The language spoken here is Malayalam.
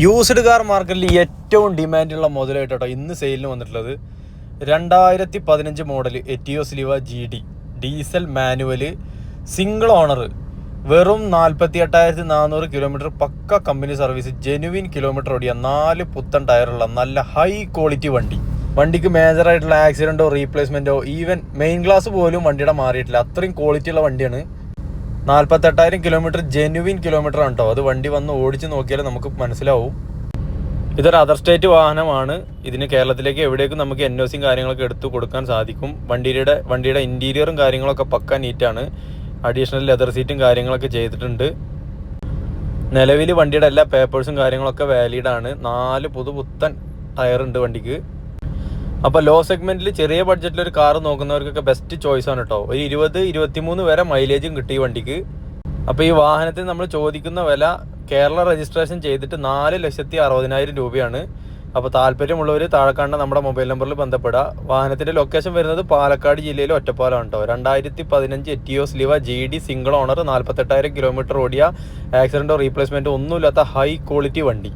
യൂസ്ഡ് കാർ മാർക്കറ്റിൽ ഏറ്റവും ഡിമാൻഡുള്ള മുതലായിട്ടോ ഇന്ന് സെയിലിന് വന്നിട്ടുള്ളത് 2015 model Etios Liva GD diesel manual single owner വെറും 48,400 കിലോമീറ്റർ പക്ക കമ്പനി സർവീസ് ജെനുവിൻ കിലോമീറ്റർ ഓടിയ 4 പുത്തൻ ടയറുള്ള നല്ല ഹൈ ക്വാളിറ്റി വണ്ടിക്ക് മേജറായിട്ടുള്ള ആക്സിഡൻറ്റോ റീപ്ലേസ്മെൻറ്റോ ഈവൻ മെയിൻ ഗ്ലാസ് പോലും വണ്ടിയുടെ മാറിയിട്ടില്ല. അത്രയും ക്വാളിറ്റിയുള്ള വണ്ടിയാണ്. 48,000 കിലോമീറ്റർ ജെനുവിൻ കിലോമീറ്റർ ആണ് കേട്ടോ. അത് വണ്ടി വന്ന് ഓടിച്ച് നോക്കിയാൽ നമുക്ക് മനസ്സിലാവും. ഇതൊരു അതർ സ്റ്റേറ്റ് വാഹനമാണ്. ഇതിന് കേരളത്തിലേക്ക് എവിടേക്കും നമുക്ക് NOCയും കാര്യങ്ങളൊക്കെ എടുത്തു കൊടുക്കാൻ സാധിക്കും. വണ്ടിയുടെ ഇൻറ്റീരിയറും കാര്യങ്ങളൊക്കെ പക്ക നീറ്റാണ്. അഡീഷണൽ ലെതർ സീറ്റും കാര്യങ്ങളൊക്കെ ചെയ്തിട്ടുണ്ട്. നിലവിൽ വണ്ടിയുടെ എല്ലാ പേപ്പേഴ്സും കാര്യങ്ങളൊക്കെ വാലിഡാണ്. 4 പുത്തൻ ടയറുണ്ട് വണ്ടിക്ക്. അപ്പോൾ ലോ സെഗ്മെൻറ്റിൽ ചെറിയ ബഡ്ജറ്റിൽ ഒരു കാർ നോക്കുന്നവർക്കൊക്കെ ബെസ്റ്റ് ചോയ്സ് ആണ് കേട്ടോ. ഒരു 20-23 വരെ മൈലേജും കിട്ടി ഈ വണ്ടിക്ക്. അപ്പോൾ ഈ വാഹനത്തിന് നമ്മൾ ചോദിക്കുന്ന വില കേരള രജിസ്ട്രേഷൻ ചെയ്തിട്ട് 4,60,000 രൂപയാണ്. അപ്പോൾ താല്പര്യമുള്ളവർ താഴെ കാണുന്ന നമ്മുടെ മൊബൈൽ നമ്പറിൽ ബന്ധപ്പെടുക. വാഹനത്തിൻ്റെ ലൊക്കേഷൻ വരുന്നത് പാലക്കാട് ജില്ലയിലെ ഒറ്റപ്പാലമാണ് കേട്ടോ. 2015 Etios Liva GD single owner 48,000 kilometre ഓടിയ ആക്സിഡൻറ്റോ റീപ്ലേസ്മെൻറ്റോ ഒന്നുമില്ലാത്ത ഹൈ ക്വാളിറ്റി വണ്ടി.